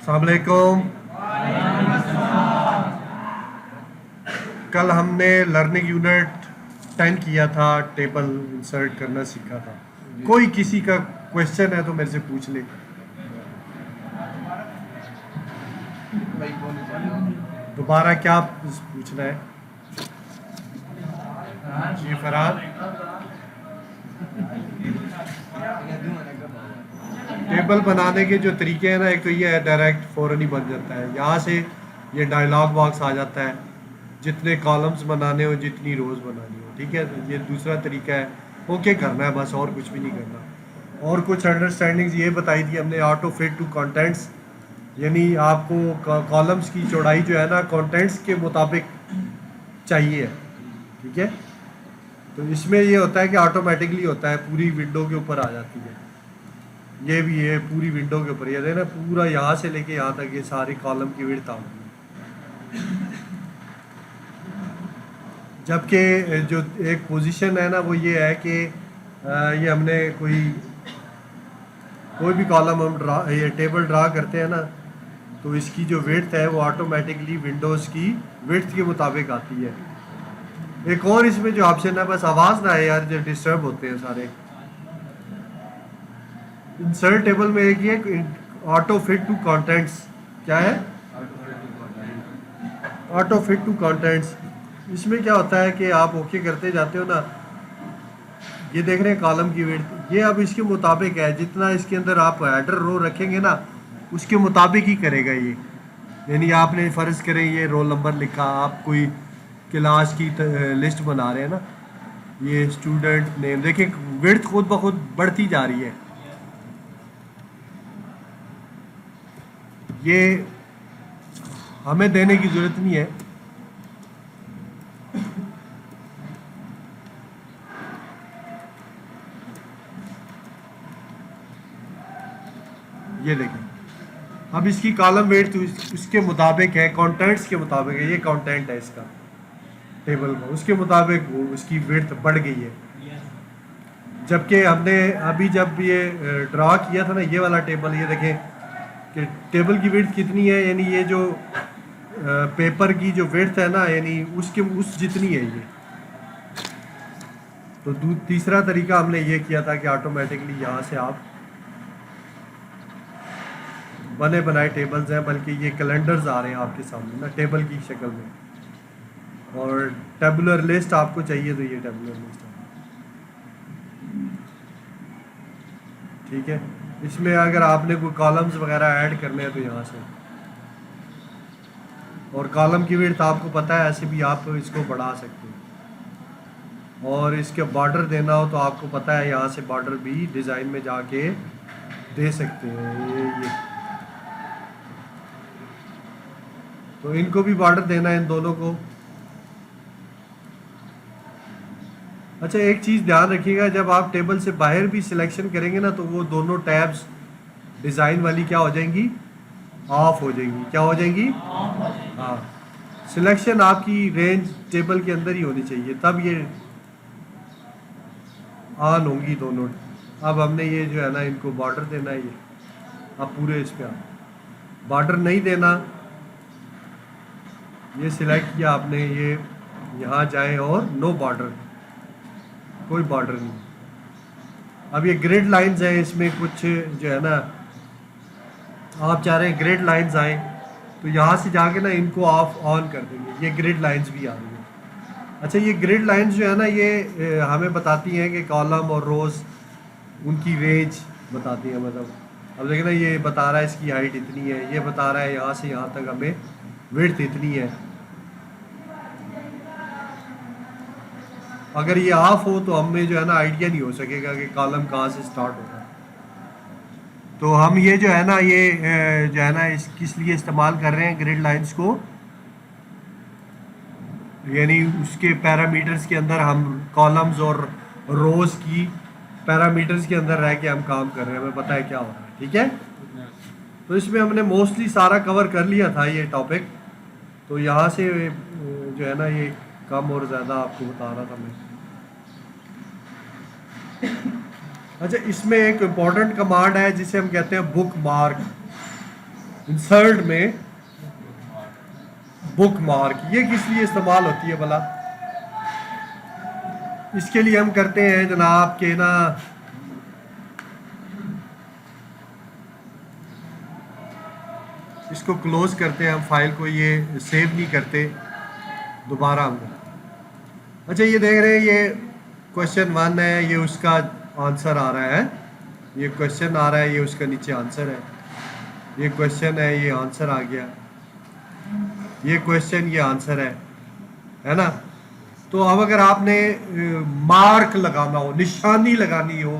अस्सलाम वालेकुम। कल हमने लर्निंग यूनिट 10 किया था, टेबल इंसर्ट करना सीखा था। कोई किसी का क्वेश्चन है तो मेरे से पूछ ले। दोबारा क्या पूछना है? जी फरहाद, टेबल बनाने के जो तरीके हैं ना, एक तो ये है डायरेक्ट फ़ौरन ही बन जाता है। यहाँ से ये डायलॉग बॉक्स आ जाता है, जितने कॉलम्स बनाने हो, जितनी रोज़ बनानी हो, ठीक है। तो ये दूसरा तरीका है, ओके करना है बस, और कुछ भी नहीं करना। और कुछ अंडरस्टैंडिंग्स ये बताई थी हमने, ऑटो फिट टू कंटेंट्स, यानी आपको कॉलम्स की चौड़ाई जो है ना कंटेंट्स के मुताबिक चाहिए, ठीक है। तो इसमें ये होता है कि ऑटोमेटिकली होता है, पूरी विंडो के ऊपर आ जाती है। ये भी है पूरी विंडो के ऊपर, ये देना पूरा यहाँ से लेके यहाँ तक ये सारी कॉलम की विड्थ आती है। जबकि जो एक पोजीशन है ना वो ये है कि ये हमने कोई भी कॉलम हम ये टेबल ड्रा करते हैं ना, तो इसकी जो विड्थ है वो ऑटोमेटिकली विंडोज़ की विड्थ के मुताबिक आती है। एक और इसमें जो ऑप्शन है, बस आवाज़ ना आए यार, जो डिस्टर्ब होते हैं सारे। इंसर्ट टेबल में एक ये ऑटो फिट टू कंटेंट्स, क्या है ऑटो फिट टू कंटेंट्स। इसमें क्या होता है कि आप ओके करते जाते हो ना, ये देख रहे हैं कॉलम की विड्थ, ये अब इसके मुताबिक है, जितना इसके अंदर आप हेडर रो रखेंगे ना उसके मुताबिक ही करेगा ये। यानी आपने फ़र्ज़ करें ये रोल नंबर लिखा, आप कोई क्लास की लिस्ट बना रहे हैं ना, ये स्टूडेंट नेम, देखिए विड्थ खुद ब खुद बढ़ती जा रही है। ये हमें देने की ज़रूरत नहीं है। ये देखें, अब इसकी कॉलम वेट तो उसके मुताबिक है, कंटेंट्स के मुताबिक है, ये कंटेंट है इसका टेबल का, उसके मुताबिक वो उसकी विड्थ बढ़ गई है। जबकि हमने अभी जब ये ड्रा किया था ना ये वाला टेबल, ये देखें कि टेबल की विड्थ कितनी है, यानी ये जो पेपर की जो विड्थ है ना, यानी उसके उस जितनी है ये। तो तीसरा तरीका हमने ये किया था कि ऑटोमेटिकली यहाँ से आप बने बनाए टेबल्स हैं, बल्कि ये कैलेंडर्स आ रहे हैं आपके सामने ना टेबल की शक्ल में। और टेबुलर लिस्ट आपको चाहिए तो ये टेबुलर लिस्ट है, ठीक है। इसमें अगर आपने कोई कॉलम्स वगैरह ऐड करने हैं तो यहाँ से, और कॉलम की विड्थ आपको पता है, ऐसे भी आप इसको बढ़ा सकते हैं। और इसके बॉर्डर देना हो तो आपको पता है, यहाँ से बॉर्डर भी डिज़ाइन में जाके दे सकते हैं। ये तो इनको भी बॉर्डर देना है, इन दोनों को। अच्छा, एक चीज़ ध्यान रखिएगा, जब आप टेबल से बाहर भी सिलेक्शन करेंगे ना, तो वो दोनों टैब्स डिज़ाइन वाली क्या हो जाएंगी, ऑफ हो जाएंगी। क्या हो जाएंगी? हाँ, सिलेक्शन आपकी रेंज टेबल के अंदर ही होनी चाहिए, तब ये ऑन होंगी दोनों। अब हमने ये जो है ना इनको बॉर्डर देना है, ये अब पूरे इस पर बॉर्डर नहीं देना, ये सिलेक्ट किया आपने, ये यहाँ जाए और नो बॉर्डर, कोई बॉर्डर नहीं। अब ये ग्रिड लाइंस हैं, इसमें कुछ जो है ना आप चाह रहे हैं ग्रिड लाइंस आए, तो यहाँ से जाके ना इनको ऑफ ऑन कर देंगे, ये ग्रिड लाइंस भी आ रही है। अच्छा, ये ग्रिड लाइंस जो है ना ये हमें बताती हैं कि कॉलम और रोज़ उनकी रेंज बताती है। मतलब अब देखना, ये बता रहा है इसकी हाइट इतनी है, ये बता रहा है यहाँ से यहाँ तक हमें विड्थ इतनी है। अगर ये ऑफ हो तो हमें जो है ना आइडिया नहीं हो सकेगा कि कॉलम कहाँ से स्टार्ट होता है। तो हम ये जो है ना ये जो है ना इस किस लिए इस्तेमाल कर रहे हैं ग्रिड लाइंस को, यानी उसके पैरामीटर्स के अंदर हम कॉलम्स और रोज़ की पैरामीटर्स के अंदर रह के हम काम कर रहे हैं, हमें पता है क्या हो रहा है, ठीक है। तो इसमें हमने मोस्टली सारा कवर कर लिया था ये टॉपिक, तो यहाँ से जो है ना ये कम और ज़्यादा आपको बता रहा था मैं। अच्छा, इसमें एक इम्पॉर्टेंट कमांड है जिसे हम कहते हैं बुक मार्क। इंसर्ट में बुक मार्क, ये किस लिए इस्तेमाल होती है भला? इसके लिए हम करते हैं जनाब के ना, इसको क्लोज करते हैं हम, फाइल को ये सेव नहीं करते, दोबारा हम। अच्छा ये देख रहे हैं, ये क्वेश्चन 1 है, ये उसका आंसर आ रहा है, ये क्वेश्चन आ रहा है, ये उसका नीचे आंसर है, ये क्वेश्चन है, ये आंसर आ गया, ये क्वेश्चन, ये आंसर है ना। तो अब अगर आपने मार्क लगाना हो, निशानी लगानी हो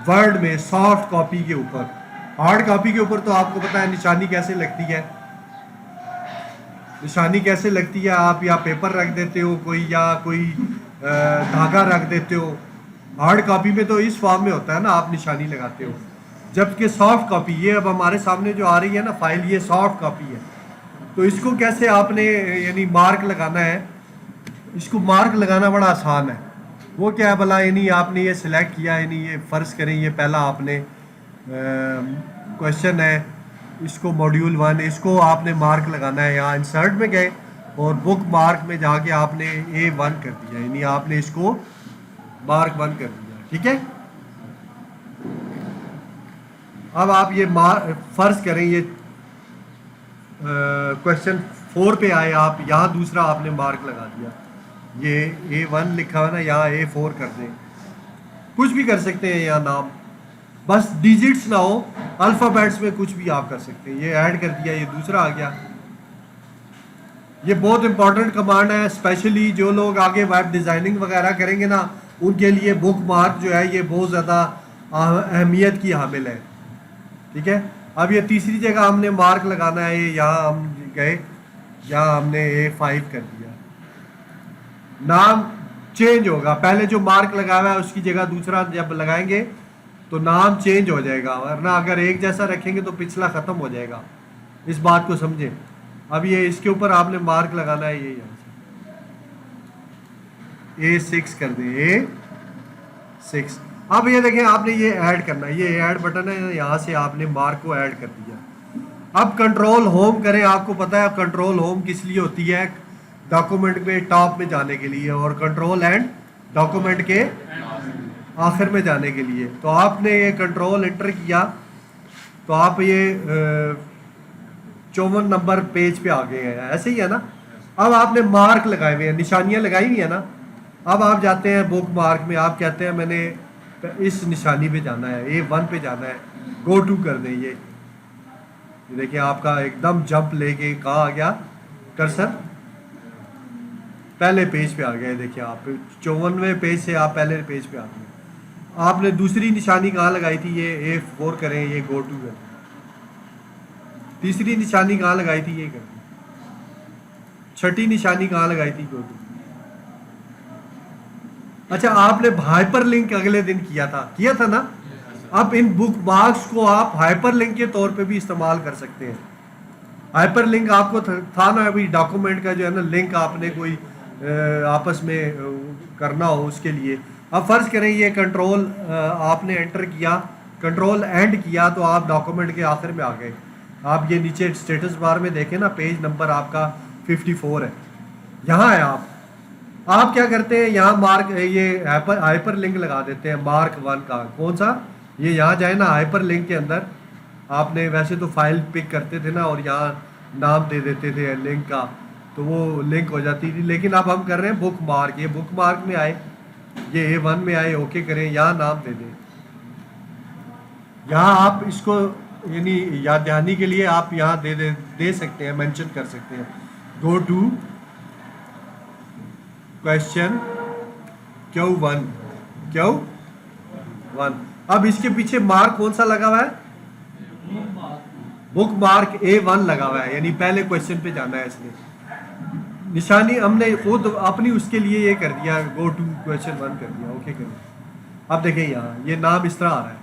वर्ड में सॉफ्ट कॉपी के ऊपर, हार्ड कॉपी के ऊपर तो आपको पता है निशानी कैसे लगती है, निशानी कैसे लगती है, आप या पेपर रख देते हो कोई, या कोई धागा रख देते हो। हार्ड कॉपी में तो इस फॉर्म में होता है ना, आप निशानी लगाते हो। जबकि सॉफ्ट कॉपी, ये अब हमारे सामने जो आ रही है ना फाइल, ये सॉफ्ट कॉपी है। तो इसको कैसे आपने यानी मार्क लगाना है, इसको मार्क लगाना बड़ा आसान है। वो क्या है भला, यानी आपने ये सिलेक्ट किया, यानी ये फ़र्ज़ करें ये पहला आपने क्वेश्चन है, इसको मॉड्यूल 1, इसको आपने मार्क लगाना है। यहाँ इंसर्ट में गए और बुक मार्क में जाके आपने A1 कर दिया, यानी आपने इसको मार्क 1 कर दिया, ठीक है। अब आप ये फ़र्ज़ करें ये क्वेश्चन 4 पे आए, आप यहाँ दूसरा आपने मार्क लगा दिया, ये A1 लिखा हुआ ना, यहाँ A4 कर दें, कुछ भी कर सकते हैं यहाँ नाम, बस डिजिट्स ना हो, अल्फ़ाबेट्स में कुछ भी आप कर सकते हैं। ये ऐड कर दिया, ये दूसरा आ गया। ये बहुत इंपॉर्टेंट कमांड है, स्पेशली जो लोग आगे वेब डिज़ाइनिंग वगैरह करेंगे ना, उनके लिए बुक मार्क जो है ये बहुत ज़्यादा अहमियत की हामिल है, ठीक है। अब ये तीसरी जगह हमने मार्क लगाना है, ये यहाँ हम गए, यहाँ हमने A5 कर दिया, नाम चेंज होगा, पहले जो मार्क लगाया हुआ है उसकी जगह दूसरा जब लगाएंगे तो नाम चेंज हो जाएगा, वरना अगर एक जैसा रखेंगे तो पिछला ख़त्म हो जाएगा, इस बात को समझें। अब ये इसके ऊपर आपने मार्क लगाना है, ये यहाँ से A6 कर दें, A6। अब ये देखें, आपने ये ऐड करना है, ये ऐड बटन है, यहाँ से आपने मार्क को ऐड कर दिया। अब कंट्रोल होम करें, आपको पता है कंट्रोल होम किस लिए होती है, डॉक्यूमेंट में टॉप में जाने के लिए, और कंट्रोल एंड डॉक्यूमेंट के आखिर में जाने के लिए। तो आपने ये कंट्रोल एंटर किया तो आप ये 54 नंबर पेज पे आ गए हैं, ऐसे ही है ना। अब आपने मार्क लगाए हुए हैं, निशानियां लगाई हुई है ना। अब आप जाते हैं बुक मार्क में, आप कहते हैं मैंने इस निशानी पे जाना है, A1 पे जाना है, गो टू कर दें। ये देखिए आपका एकदम जंप लेके कहाँ आ गया कर्सर, पहले पेज पे आ गया। देखिए आप 54वें पेज से आप पहले पेज पे आ गए। आपने दूसरी निशानी कहाँ लगाई थी, ये A4 करें, ये गो टू करें। तीसरी निशानी कहाँ लगाई थी, ये करें। छठी निशानी कहाँ लगाई थी, गो टू। अच्छा, आपने हाइपर लिंक अगले दिन किया था ना। अब इन बुक मार्क्स को आप हाइपर लिंक के तौर पे भी इस्तेमाल कर सकते हैं। हाइपर लिंक आपको था ना अभी, डॉक्यूमेंट का जो है ना लिंक आपने कोई आपस में करना हो उसके लिए। अब फ़र्ज़ करें ये कंट्रोल आपने एंटर किया, कंट्रोल एंड किया, तो आप डॉक्यूमेंट के आखिर में आ गए। आप ये नीचे स्टेटस बार में देखें ना, पेज नंबर आपका 54 है, यहाँ है। आप क्या करते हैं, यहाँ मार्क ये हाइपर लिंक लगा देते हैं मार्क 1 का। कौन सा, ये यहाँ जाए ना हाइपर लिंक के अंदर। आपने वैसे तो फाइल पिक करते थे ना और यहाँ नाम दे देते थे लिंक का, तो वो लिंक हो जाती थी। लेकिन अब हम कर रहे हैं बुक मार्क, ये बुक मार्क में आए, ये A1 में आए, ओके करें, यहाँ नाम दे दें। यहाँ आप इसको यानी याद दहानी के लिए आप यहाँ दे सकते हैं, मेंशन कर सकते हैं, गो टू क्वेश्चन Q1। अब इसके पीछे मार्क कौन सा लगा हुआ है, बुक मार्क A1 लगा हुआ है, यानी पहले क्वेश्चन पे जाना है इसने। निशानी हमने खुद अपनी उसके लिए ये कर दिया, गो टू क्वेश्चन 1 कर दिया, ओके कर दिया। अब देखें यहाँ ये नाम इस तरह आ रहा है।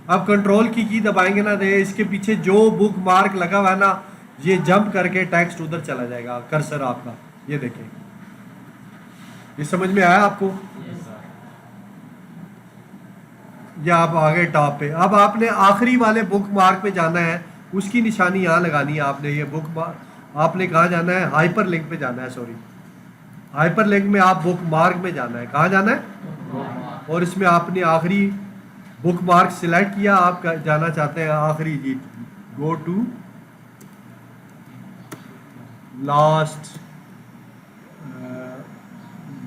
अब कंट्रोल की दबाएंगे ना, दे इसके पीछे जो बुक मार्क लगा हुआ है ना, ये जंप करके टेक्स्ट उधर चला जाएगा, कर्सर आपका। ये देखें, ये समझ में आया आपको। ये आप आ गए टॉप पे। अब आपने आखिरी वाले बुक मार्क पे जाना है, उसकी निशानी यहाँ लगानी है आपने। ये आपने कहाँ जाना है, हाइपर लिंक पे जाना है, सॉरी हाइपर लिंक में आप बुक मार्क में जाना है। कहाँ जाना है, और इसमें आपने आखिरी बुक मार्क सिलेक्ट किया, आप जाना चाहते हैं आखिरी जी, गो टू लास्ट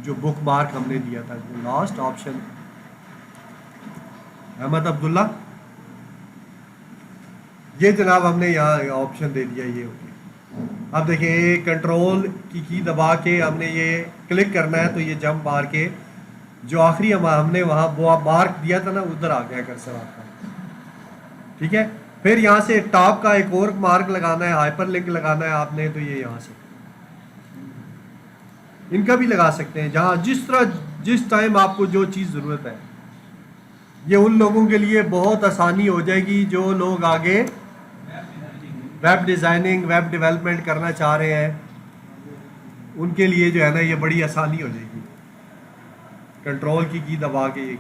जो बुक मार्क हमने दिया था, लास्ट ऑप्शन अहमद अब्दुल्ला, ये जनाब हमने यहाँ ऑप्शन दे दिया, ये हो गया। अब देखिए ये कंट्रोल की दबा के हमने ये क्लिक करना है, तो ये जंप मार के जो आखिरी हमने वहाँ वो मार्क दिया था ना, उधर आ गया कर्सर आपका, ठीक है। फिर यहाँ से टॉप का एक और मार्क लगाना है, हाइपर लिंक लगाना है आपने, तो ये यहाँ से इनका भी लगा सकते हैं, जहाँ जिस टाइम आपको जो चीज़ ज़रूरत है। ये उन लोगों के लिए बहुत आसानी हो जाएगी जो लोग आगे वेब डिज़ाइनिंग, वेब डेवलपमेंट करना चाह रहे हैं, उनके लिए जो है ना ये बड़ी आसानी हो जाएगी। कंट्रोल की दबा के ये,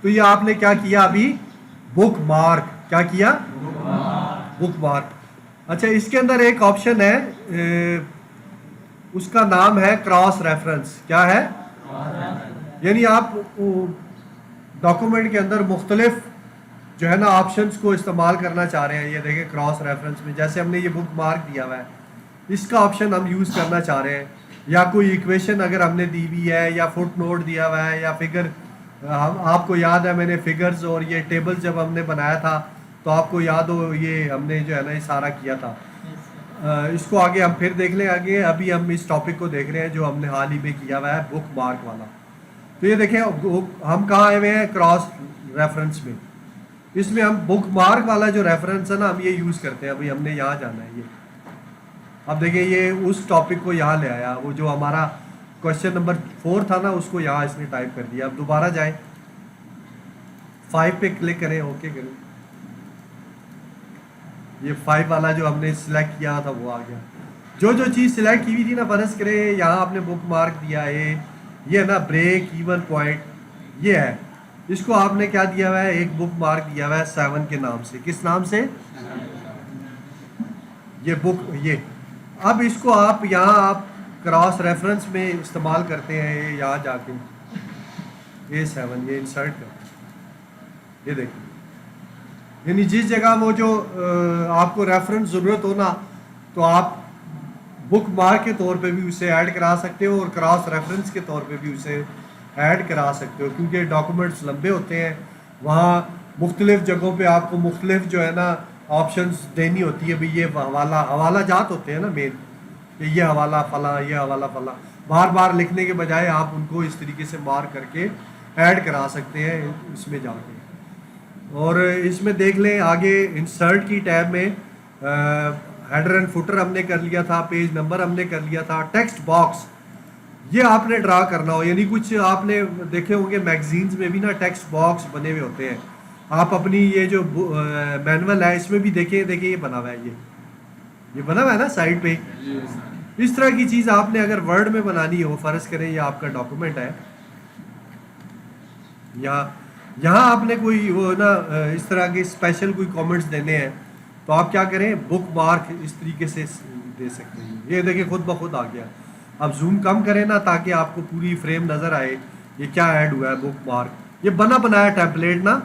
तो ये आपने क्या किया अभी, बुक मार्क, क्या किया, बुक मार्क। अच्छा, इसके अंदर एक ऑप्शन है, उसका नाम है क्रॉस रेफरेंस। क्या है, यानी आप डॉक्यूमेंट के अंदर मुख्तलिफ जो है ना ऑप्शंस को इस्तेमाल करना चाह रहे हैं। ये देखें क्रॉस रेफरेंस में, जैसे हमने ये बुक मार्क दिया हुआ है, इसका ऑप्शन हम यूज़ करना चाह रहे हैं, या कोई इक्वेशन अगर हमने दी हुई है, या फुट नोट दिया हुआ है, या फिगर, हम आपको याद है मैंने फिगर्स और ये टेबल जब हमने बनाया था, तो आपको याद हो ये हमने जो है ना ये सारा किया था। इसको आगे हम फिर देख लें आगे। अभी हम इस टॉपिक को देख रहे हैं जो हमने हाल ही में किया हुआ है, बुक मार्क वाला। तो ये देखें हम कहाँ आए हुए हैं, क्रॉस रेफरेंस में। इसमें हम बुक मार्क वाला जो रेफरेंस है ना, हम ये यूज़ करते हैं। अभी हमने यहाँ जाना है, ये अब देखिए ये उस टॉपिक को यहाँ ले आया, वो जो हमारा क्वेश्चन नंबर 4 था ना, उसको यहाँ इसने टाइप कर दिया। अब दोबारा जाए, 5 पे क्लिक करें, ओके करें, ये 5 वाला जो हमने सिलेक्ट किया था वो आ गया। जो चीज़ सिलेक्ट की हुई थी ना, फर्ज करें यहाँ आपने बुक मार्क दिया है, ये है ना ब्रेक इवन पॉइंट, ये है, इसको आपने क्या दिया हुआ है, एक बुक मार्क दिया हुआ है 7 के नाम से। किस नाम से, ये बुक, ये। अब इसको आप यहाँ आप क्रॉस रेफरेंस में इस्तेमाल करते हैं, ये यहाँ जाके A7 ये इंसर्ट करते हैं, ये देखिए, यानी जिस जगह वो जो आपको रेफरेंस ज़रूरत हो ना, तो आप बुक मार्क के तौर पे भी उसे ऐड करा सकते हो, और क्रॉस रेफरेंस के तौर पे भी उसे ऐड करा सकते हो, क्योंकि डॉक्यूमेंट्स लंबे होते हैं, वहाँ मुख्तलिफ जगहों पे आपको मुख्तलिफ जो है ना ऑप्शंस देनी होती है। भाई ये हवाला जात होते हैं ना मेन, ये हवाला फला, ये हवाला फला, बार बार लिखने के बजाय आप उनको इस तरीके से मार्क करके ऐड करा सकते हैं इसमें जाके। और इसमें देख लें आगे इंसर्ट की टैब में हेडर एंड फुटर हमने कर लिया था, पेज नंबर हमने कर लिया था, टेक्स्ट बॉक्स ये आपने ड्रा करना हो, यानी कुछ आपने देखे होंगे मैगजीन्स में भी ना टेक्स्ट बॉक्स बने हुए होते हैं। आप अपनी ये जो मैनुअल है इसमें भी देखिए ये बना हुआ है, ये बना हुआ है ना साइड पे। इस तरह की चीज़ आपने अगर वर्ड में बनानी हो, फ़र्ज करें ये आपका डॉक्यूमेंट है, यहाँ आपने कोई वो ना इस तरह के स्पेशल कोई कमेंट्स देने हैं, तो आप क्या करें, बुक मार्क इस तरीके से दे सकते हैं। ये देखिए खुद ब खुद आ गया। अब जूम कम करें ना, ताकि आपको पूरी फ्रेम नज़र आए, ये क्या ऐड हुआ है, बुक मार्क। ये बना बनाया टेम्पलेट ना,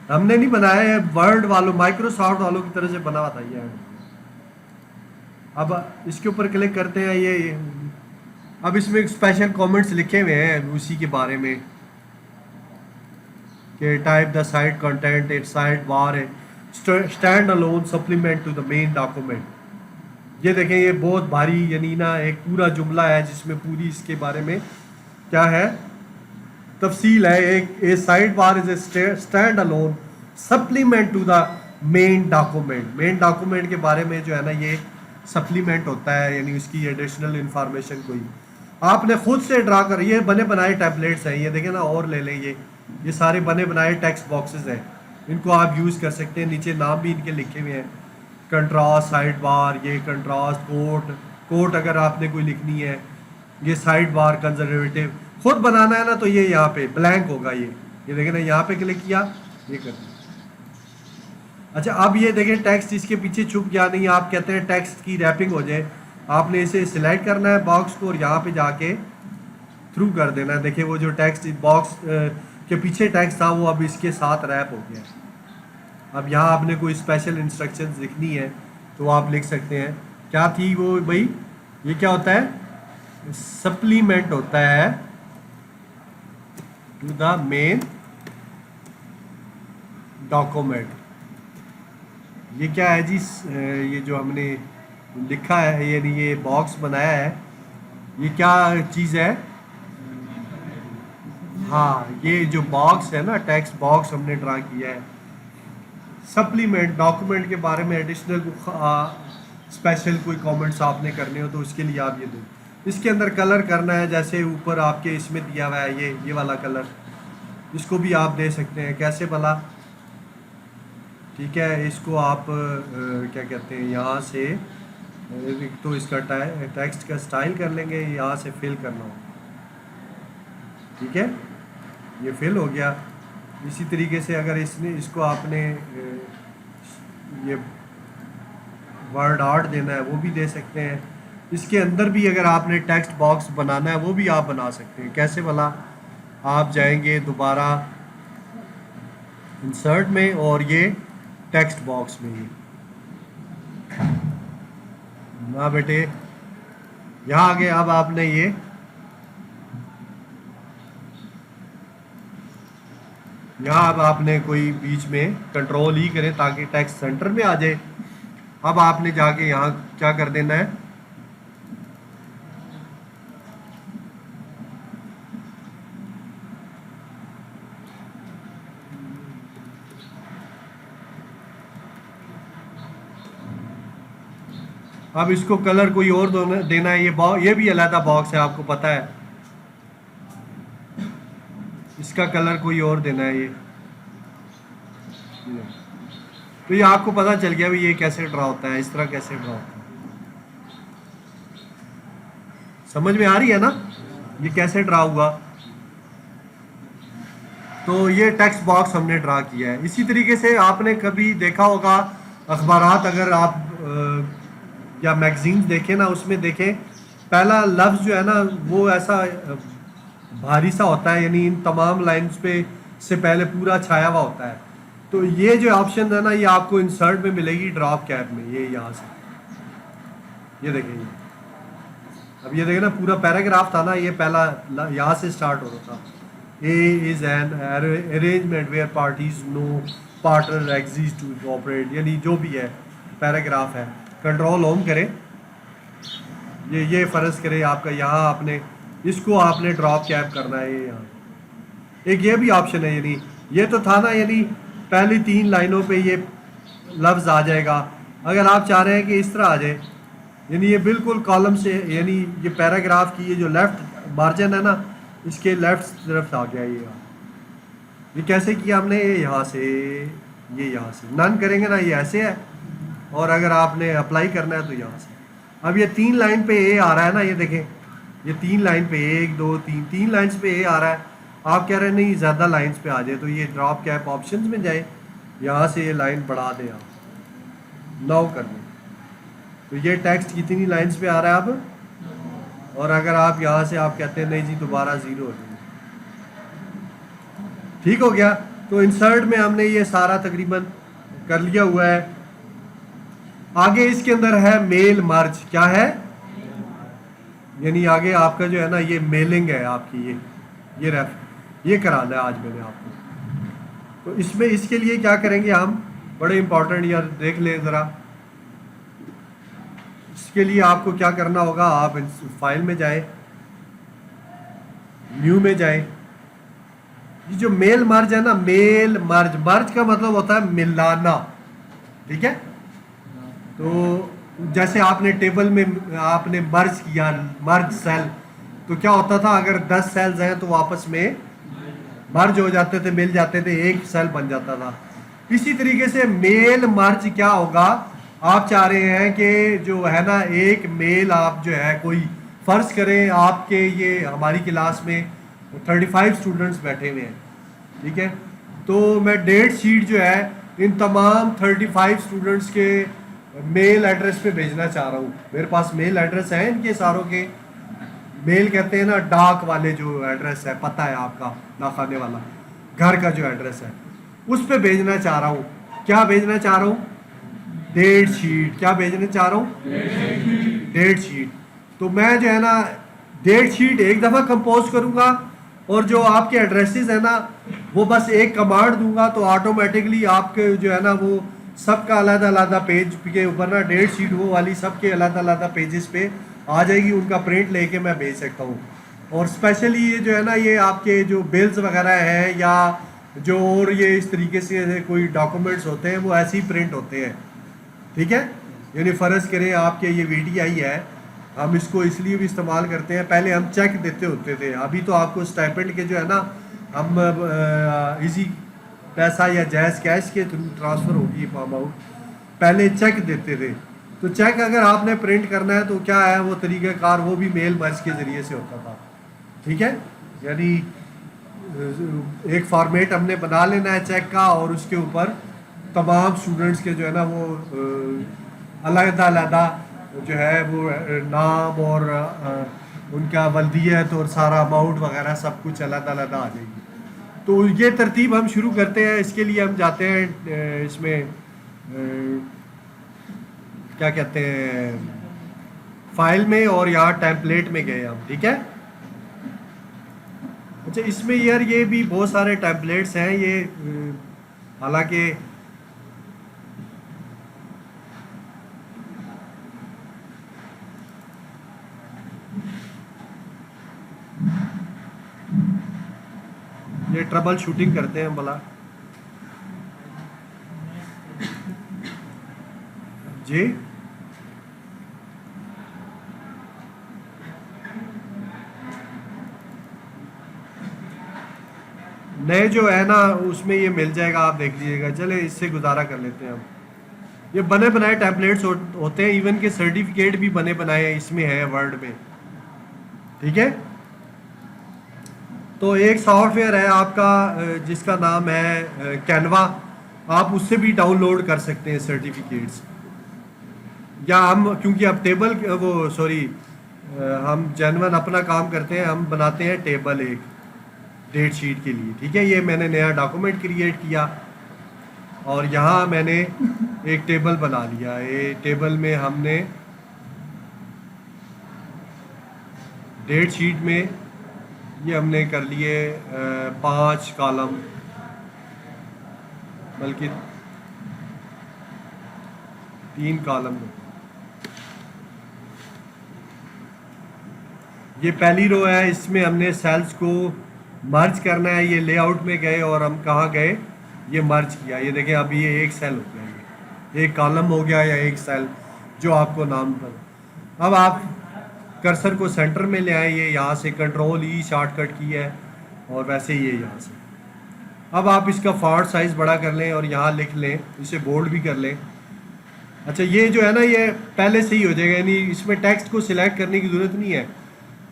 हमने नहीं बनाया है, वर्ड वालों माइक्रोसॉफ्ट वालों की तरह से बना हुआ था ये। अब इसके ऊपर क्लिक करते हैं, ये अब इसमें स्पेशल कमेंट्स लिखे हुए हैं उसी के बारे में कि type the site content, it sidebar है, standalone supplement to the main document. ये देखें ये बहुत भारी यानी ना एक पूरा जुमला है जिसमें पूरी इसके बारे में क्या है, तफसील है। एक a sidebar is a standalone supplement to the main document. Main document के बारे में जो है ना ये सप्लीमेंट होता है, यानी उसकी एडिशनल इंफॉर्मेशन कोई आपने खुद से ड्रा कर, ये बने बनाए टैबलेट्स हैं, ये देखें ना, और ले लें, ये सारे बने बनाए टेक्स्ट बॉक्सेस हैं, इनको आप यूज़ कर सकते हैं। नीचे नाम भी इनके लिखे हुए हैं, कंट्रास्ट, साइड बार, ये कंट्रास्ट, कोट अगर आपने कोई लिखनी है, ये साइड बार, कंजर्वेटिव खुद बनाना है ना, तो ये यहाँ पे ब्लैंक होगा। ये देखें ना, यहाँ पे क्लिक किया, ये कर दिया। अच्छा, अब ये देखें टेक्स्ट इसके पीछे छुप गया नहीं, आप कहते हैं टेक्स्ट की रैपिंग हो जाए, आपने इसे सिलेक्ट करना है बॉक्स को और यहाँ पे जाके थ्रू कर देना है। देखिए वो जो टेक्स्ट बॉक्स के पीछे टेक्स्ट था वो अब इसके साथ रैप हो गया है। अब यहाँ आपने कोई स्पेशल इंस्ट्रक्शंस लिखनी है तो आप लिख सकते हैं। क्या थी वो भाई, ये क्या होता है, सप्लीमेंट होता है टू द मेन डॉक्यूमेंट। ये क्या है जी, ये जो हमने लिखा है यानी ये बॉक्स बनाया है, ये क्या चीज़ है, हाँ ये जो बॉक्स है ना, टेक्स्ट बॉक्स हमने ड्रा किया है। सप्लीमेंट डॉक्यूमेंट के बारे में एडिशनल स्पेशल कोई कमेंट्स आपने करने हो तो उसके लिए आप ये दो। इसके अंदर कलर करना है, जैसे ऊपर आपके इसमें दिया हुआ है ये वाला कलर, इसको भी आप दे सकते हैं। कैसे भला, ठीक है, इसको आप क्या कहते हैं, यहाँ से एक तो इसका टेक्स्ट का स्टाइल कर लेंगे, यहाँ से फिल करना होगा, ठीक है, ये फिल हो गया। इसी तरीके से अगर इसको आपने ये वर्ड आर्ट देना है वो भी दे सकते हैं। इसके अंदर भी अगर आपने टेक्स्ट बॉक्स बनाना है वो भी आप बना सकते हैं। कैसे भला, आप जाएंगे दोबारा इंसर्ट में और ये टेक्स्ट बॉक्स में, ये ना बेटे यहाँ आगे, अब आपने ये यहाँ अब आपने कोई बीच में कंट्रोल ही करें ताकि टेक्स्ट सेंटर में आ जाए। अब आपने जाके यहाँ क्या कर देना है, अब इसको कलर कोई और देना है। ये भी अलग बॉक्स है, आपको पता है, इसका कलर कोई और देना है ये। तो ये आपको पता चल गया भी ये कैसे ड्रा होता है, इस तरह कैसे ड्रा होता है। समझ में आ रही है ना ये कैसे ड्रा हुआ। तो ये टेक्स्ट बॉक्स हमने ड्रा किया है। इसी तरीके से आपने कभी देखा होगा अखबारात, अगर आप या मैगजीन्स देखें ना, उसमें देखें पहला लफ्ज़ जो है ना वो ऐसा भारी सा होता है, यानी इन तमाम लाइंस पे से पहले पूरा छाया हुआ होता है। तो ये जो ऑप्शन है ना ये आपको इंसर्ट में मिलेगी ड्रॉप कैप में, ये यहाँ से ये देखेंगे। अब ये देखें ना पूरा पैराग्राफ था ना, ये पहला यहाँ से स्टार्ट हो रहा था, A is an arrangement where parties no partner exist to cooperate, यानी जो भी है पैराग्राफ है। कंट्रोल होम करें, ये फ़र्ज़ करें आपका यहाँ आपने इसको आपने ड्रॉप कैप करना है। ये यहाँ एक ये भी ऑप्शन है, यानी ये तो था ना, यानी पहली 3 लाइनों पे ये लफ्ज़ आ जाएगा। अगर आप चाह रहे हैं कि इस तरह आ जाए, यानी ये बिल्कुल कॉलम से, यानी ये पैराग्राफ की ये जो लेफ़्ट मार्जिन है ना इसके लेफ़्ट तरफ आ गया ये कैसे किया हमने, ये यहाँ से नन करेंगे ना, ये ऐसे है, और अगर आपने अप्लाई करना है तो यहाँ से। अब ये 3 लाइन पे ए आ रहा है ना, ये देखें ये 3 लाइन पे 1 2 3 लाइन्स पे ए आ रहा है। आप कह रहे हैं नहीं ज़्यादा लाइन्स पे आ जाए, तो ये ड्रॉप कैप ऑप्शंस में जाए, यहाँ से ये लाइन बढ़ा दें आप 9 कर दें, तो ये टेक्स्ट कितनी लाइन्स पे आ रहा है अब। और अगर आप यहाँ से आप कहते हैं नहीं जी दोबारा 0 हो जाए, ठीक हो गया। तो इंसर्ट में हमने ये सारा तकरीबन कर लिया हुआ है। आगे इसके अंदर है मेल मर्ज, क्या है, यानी आगे आपका जो है ना ये मेलिंग है आपकी, ये कराना है आज मैंने आपको। तो इसमें इसके लिए क्या करेंगे हम, बड़े इंपॉर्टेंट यार देख ले ज़रा। इसके लिए आपको क्या करना होगा, आप फाइल में जाएं, न्यू में जाएं। ये जो मेल मर्ज है ना, मेल मर्ज का मतलब होता है मिलाना, ठीक है। तो जैसे आपने टेबल में आपने मर्ज सेल, तो क्या होता था, अगर 10 सेल्स हैं तो आपस में मर्ज हो जाते थे, मिल जाते थे, एक सेल बन जाता था। इसी तरीके से मेल मर्ज क्या होगा, आप चाह रहे हैं कि जो है ना एक मेल आप जो है कोई फ़र्ज़ करें आपके ये हमारी क्लास में 35 स्टूडेंट्स बैठे हुए हैं, ठीक है। तो मैं डेट शीट जो है इन तमाम 35 स्टूडेंट्स के मेल एड्रेस पे भेजना चाह रहा हूँ। मेरे पास मेल एड्रेस है इनके सारों के। मेल कहते हैं ना, डाक वाले जो एड्रेस है, पता है आपका, डाकखाने वाला, घर का जो एड्रेस है, उस पे भेजना चाह रहा हूँ। क्या भेजना चाह रहा हूँ? Date sheet. क्या भेजने चाह रहा हूँ? Date sheet. तो मैं जो है ना डेट शीट एक दफ़ा कंपोज करूँगा, और जो आपके एड्रेसेस है ना, वो बस एक कमांड दूंगा तो ऑटोमेटिकली आपके जो है ना वो सबका अलग अलग पेज के ऊपर ना डेट शीट वो वाली सबके अलग अलग पेजेस पे आ जाएगी। उनका प्रिंट लेके मैं भेज सकता हूँ। और स्पेशली ये जो है ना, ये आपके जो बिल्स वगैरह है या जो और ये इस तरीके से कोई डॉक्यूमेंट्स होते हैं, वो ऐसे ही प्रिंट होते हैं। ठीक है, यानी फ़र्ज़ करें आपके ये वीटीआई है, हम इसको इसलिए भी इस्तेमाल करते हैं, पहले हम चेक देते होते थे। अभी तो आपको स्टाइपेंड के जो है ना, हम इजी पैसा या जैज़ कैश के थ्रू ट्रांसफ़र होगी अमाउंट, पहले चेक देते थे। तो चेक अगर आपने प्रिंट करना है तो क्या है वो तरीक़ाकार, वो भी मेल मर्ज के ज़रिए से होता था। ठीक है, यानी एक फॉर्मेट हमने बना लेना है चेक का, और उसके ऊपर तमाम स्टूडेंट्स के जो है ना वो अलग अलग जो है वो नाम और उनका वल्दियत और सारा अमाउंट वगैरह सब कुछ अलग अलग आ जाएगी। तो ये तरतीब हम शुरू करते हैं। इसके लिए हम जाते हैं इसमें क्या कहते हैं, फाइल में, और यहाँ टेम्पलेट में गए हम। ठीक है, अच्छा इसमें यार ये भी बहुत सारे टेम्पलेट्स हैं ये, हालांकि ये ट्रबल शूटिंग करते हैं भला जी। नए जो है ना उसमें ये मिल जाएगा, आप देख लीजिएगा। चले इससे गुजारा कर लेते हैं हम। ये बने बनाए टेम्पलेट्स होते हैं, इवन के सर्टिफिकेट भी बने बनाए इसमें है वर्ड में। ठीक है, तो एक सॉफ्टवेयर है आपका जिसका नाम है कैनवा, आप उससे भी डाउनलोड कर सकते हैं सर्टिफिकेट्स। या हम क्योंकि अब टेबल वो सॉरी हम जेन्युइन अपना काम करते हैं, हम बनाते हैं टेबल एक डेट शीट के लिए। ठीक है, ये मैंने नया डॉक्यूमेंट क्रिएट किया और यहाँ मैंने एक टेबल बना लिया। ये टेबल में हमने डेट शीट में ये हमने कर लिए 5 कॉलम, बल्कि 3 कॉलम। ये पहली रो है, इसमें हमने सेल्स को मर्ज करना है। ये लेआउट में गए और हम कहाँ गए, ये मर्ज किया। ये देखें अभी ये एक सेल हो गया, ये एक कॉलम हो गया या एक सेल जो आपको नाम पर। अब आप कर्सर को सेंटर में ले आए, ये यहाँ से कंट्रोल ई शॉर्टकट की है और वैसे ही ये यहाँ से। अब आप इसका फॉन्ट साइज़ बड़ा कर लें और यहाँ लिख लें, इसे बोल्ड भी कर लें। अच्छा ये जो है ना ये पहले से ही हो जाएगा, यानी इसमें टेक्स्ट को सिलेक्ट करने की ज़रूरत नहीं है।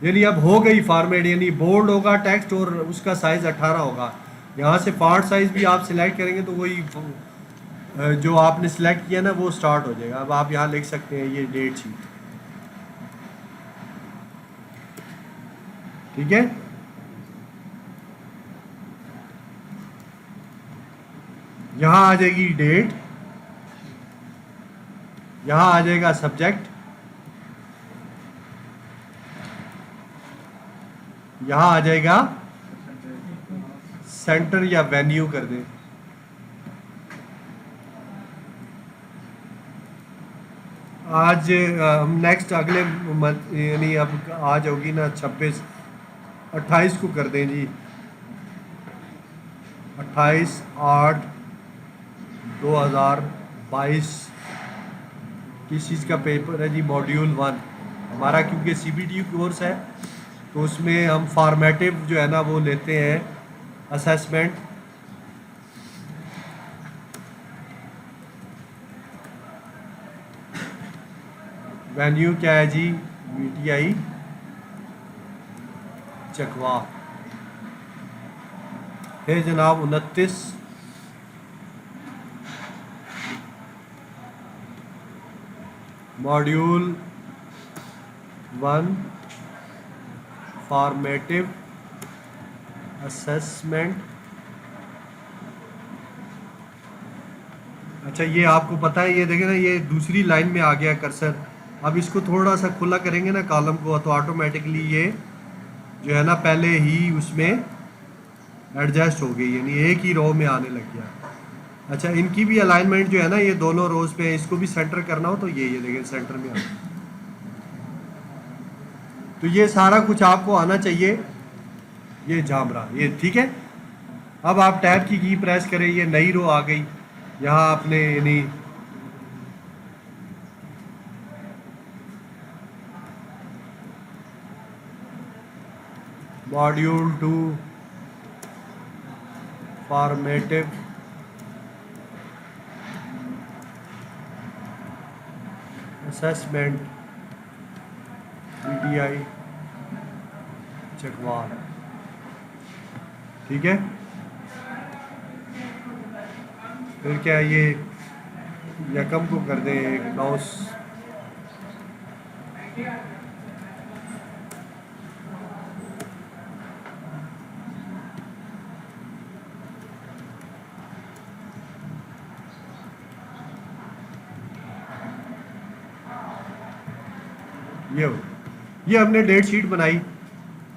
यानी अब हो गई फॉर्मेट, यानी बोल्ड होगा टेक्स्ट और उसका साइज़ 18 होगा। यहाँ से फॉन्ट साइज़ भी आप सिलेक्ट करेंगे तो वही जो आपने सिलेक्ट किया ना वो स्टार्ट हो जाएगा। अब आप यहाँ लिख सकते हैं ये डेट शीट। ठीक है, यहाँ आ जाएगी डेट, यहाँ आ जाएगा सब्जेक्ट, यहाँ आ जाएगा सेंटर या वेन्यू कर दें। आज हम नेक्स्ट अगले मंथ यानी अब आज होगी ना 28 को कर दें जी। 28/8/2022 किस चीज़ का पेपर है जी? मॉड्यूल 1 हमारा, क्योंकि CBT कोर्स है तो उसमें हम फॉर्मेटिव जो है ना वो लेते हैं असेसमेंट। वेन्यू क्या है जी? VTI चकवा है जनाब। 29 मॉड्यूल 1 फॉर्मेटिव असेसमेंट। अच्छा, ये आपको पता है, ये देखें ना, ये दूसरी लाइन में आ गया कर्सर। अब इसको थोड़ा सा खुला करेंगे ना कॉलम को, तो ऑटोमेटिकली ये जो है ना पहले ही उसमें एडजस्ट हो गई, यानी एक ही रो में आने लग गया। अच्छा, इनकी भी अलाइनमेंट जो है ना, ये दोनों रोज पे, इसको भी सेंटर करना हो तो ये देखिए सेंटर में आ गया। तो ये सारा कुछ आपको आना चाहिए, ये जामरा, ये ठीक है। अब आप टैब की प्रेस करें, ये नई रो आ गई। यहाँ आपने यानी module 2 formative assessment VDI Chakwal, ठीक है। फिर क्या ये यकम को कर दें एक 9। ये हमने डेट शीट बनाई।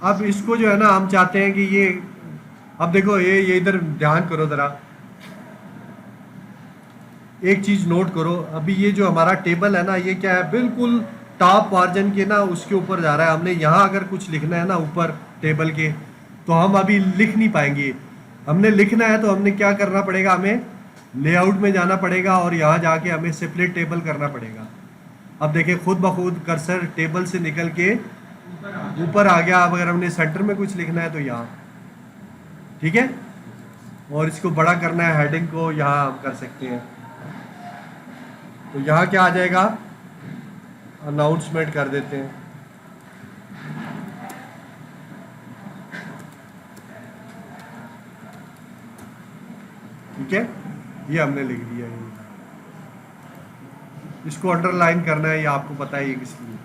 अब इसको जो है ना हम चाहते हैं कि ये, अब देखो ये इधर ध्यान करो ज़रा, एक चीज़ नोट करो। अभी ये जो हमारा टेबल है ना, ये क्या है, बिल्कुल टॉप मार्जिन के ना उसके ऊपर जा रहा है। हमने यहाँ अगर कुछ लिखना है ना ऊपर टेबल के, तो हम अभी लिख नहीं पाएंगे। हमने लिखना है तो हमने क्या करना पड़ेगा, हमें लेआउट में जाना पड़ेगा और यहाँ जाके हमें स्प्लिट टेबल करना पड़ेगा। अब देखिए खुद ब खुद कर्सर टेबल से निकल के ऊपर आ गया। अब अगर हमने सेंटर में कुछ लिखना है तो यहाँ, ठीक है, और इसको बड़ा करना है, हेडिंग को यहाँ हम कर सकते हैं। तो यहाँ क्या आ जाएगा, अनाउंसमेंट कर देते हैं, ठीक है, ये हमने लिख दिया है। इसको अंडरलाइन करना है, ये आपको पता है ये किस लिए,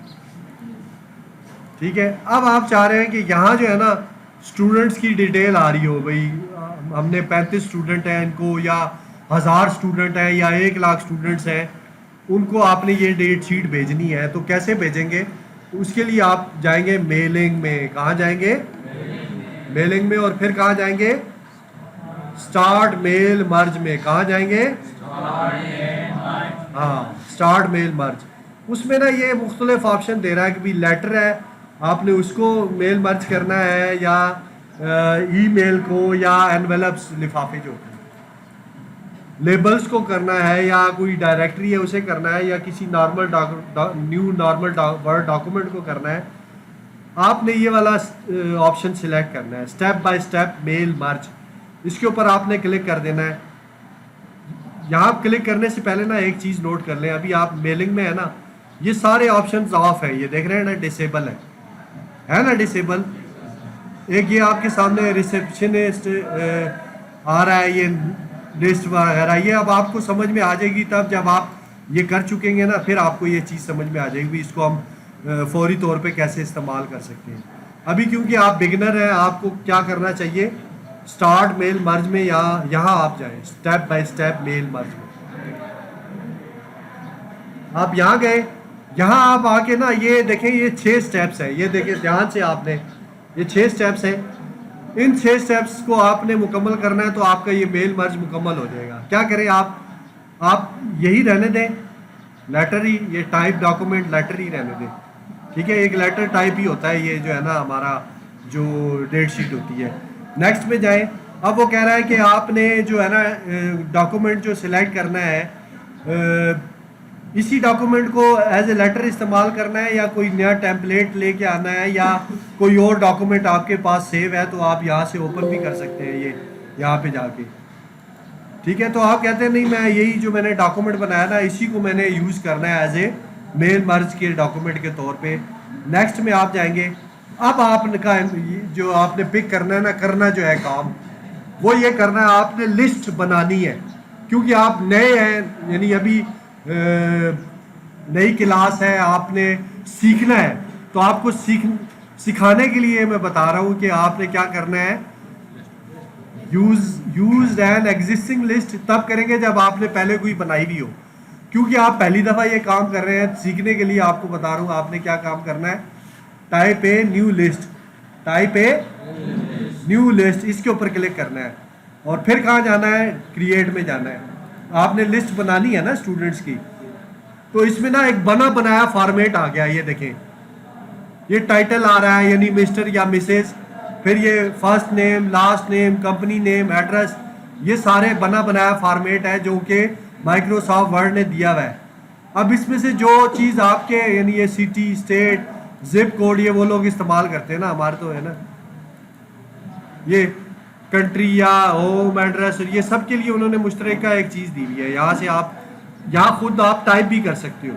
ठीक है। अब आप चाह रहे हैं कि यहाँ जो है ना स्टूडेंट्स की डिटेल आ रही हो, भाई हमने 35 स्टूडेंट हैं इनको, या 1000 स्टूडेंट हैं, या 1 लाख स्टूडेंट्स हैं, उनको आपने ये डेट शीट भेजनी है। तो कैसे भेजेंगे, तो उसके लिए आप जाएंगे मेलिंग में। कहाँ जाएंगे, मेलिंग में। और फिर कहाँ जाएंगे, स्टार्ट मेल मर्ज में। कहाँ जाएंगे, हाँ, स्टार्ट मेल मर्ज। उसमें ना ये मुख्तलिफ ऑप्शन दे रहा है कि भाई लेटर है, आपने उसको मेल मर्ज करना है, या ईमेल को, या एनवेलप्स लिफाफे जो लेबल्स को करना है, या कोई डायरेक्टरी है उसे करना है, या किसी normal new normal word document को करना है। आपने ये वाला ऑप्शन सिलेक्ट करना है, step by step mail merge. इसके ऊपर आपने क्लिक कर देना है। यहाँ क्लिक करने से पहले ना एक चीज़ नोट कर लें, अभी आप मेलिंग में है ना, ये सारे ऑप्शंस ऑफ है, ये देख रहे हैं ना, डिसेबल है ना, डिसेबल। एक ये आपके सामने रिसेप्शनिस्ट आ रहा है, ये लिस्ट वगैरह, ये अब आपको समझ में आ जाएगी तब जब आप ये कर चुकेंगे ना, फिर आपको ये चीज़ समझ में आ जाएगी इसको हम फौरी तौर पे कैसे इस्तेमाल कर सकते हैं। अभी क्योंकि आप बिगिनर हैं, आपको क्या करना चाहिए, स्टार्ट मेल मर्ज में, यहाँ आप जाएं, step by step mail merge में। आप यहाँ गए, यहाँ आप आके ना ये देखें, ये 6 स्टेप्स हैं, ये देखें ध्यान से आपने, ये 6 स्टेप्स हैं। इन 6 स्टेप्स को आपने मुकम्मल करना है तो आपका ये मेल मर्ज मुकम्मल हो जाएगा। क्या करें आप यही रहने दें, लेटर ही, ये टाइप डॉक्यूमेंट लेटर ही रहने दें, ठीक है। एक लेटर टाइप ही होता है ये जो है ना हमारा जो डेट शीट होती है। नेक्स्ट में जाएं। अब वो कह रहा है कि आपने जो है ना डॉक्यूमेंट जो सिलेक्ट करना है, इसी डॉक्यूमेंट को एज ए लेटर इस्तेमाल करना है, या कोई नया टेम्पलेट लेके आना है, या कोई और डॉक्यूमेंट आपके पास सेव है तो आप यहाँ से ओपन भी कर सकते हैं, ये यहाँ पे जाके, ठीक है। तो आप कहते हैं नहीं, मैं यही जो मैंने डॉक्यूमेंट बनाया ना, इसी को मैंने यूज़ करना है एज ए मेल मर्ज के डॉक्यूमेंट के तौर पे। नेक्स्ट में आप जाएंगे। अब आपका जो आपने पिक करना है ना, करना जो है काम, वो ये करना है, आपने लिस्ट बनानी है। क्योंकि आप नए हैं, यानी अभी नई क्लास है, आपने सीखना है, तो आपको सिखाने के लिए मैं बता रहा हूँ कि आपने क्या करना है। यूज एन एग्जिस्टिंग लिस्ट तब करेंगे जब आपने पहले कोई बनाई भी हो, क्योंकि आप पहली दफ़ा ये काम कर रहे हैं। सीखने के लिए आपको बता रहा हूँ आपने क्या काम करना है। Type a new list, type a new list, इसके ऊपर क्लिक करना है और फिर कहाँ जाना है, क्रिएट में जाना है। आपने लिस्ट बनानी है ना स्टूडेंट्स की, तो इसमें ना एक बना बनाया फॉर्मेट आ गया। ये देखें, ये टाइटल आ रहा है यानी मिस्टर या मिसेस, फिर ये first name, last name, company name, address, ये सारे बना बनाया फॉर्मेट है जो कि माइक्रोसॉफ्ट वर्ड ने दिया हुआ है। अब इसमें से जो चीज़ आपके यानी ये सिटी, स्टेट, जिप कोड, ये वो लोग इस्तेमाल करते हैं ना, हमारे तो है ना ये कंट्री या होम एड्रेस, ये सब के लिए उन्होंने मुश्तरका एक चीज़ दी हुई है। यहाँ से आप यहाँ खुद आप टाइप भी कर सकते हो,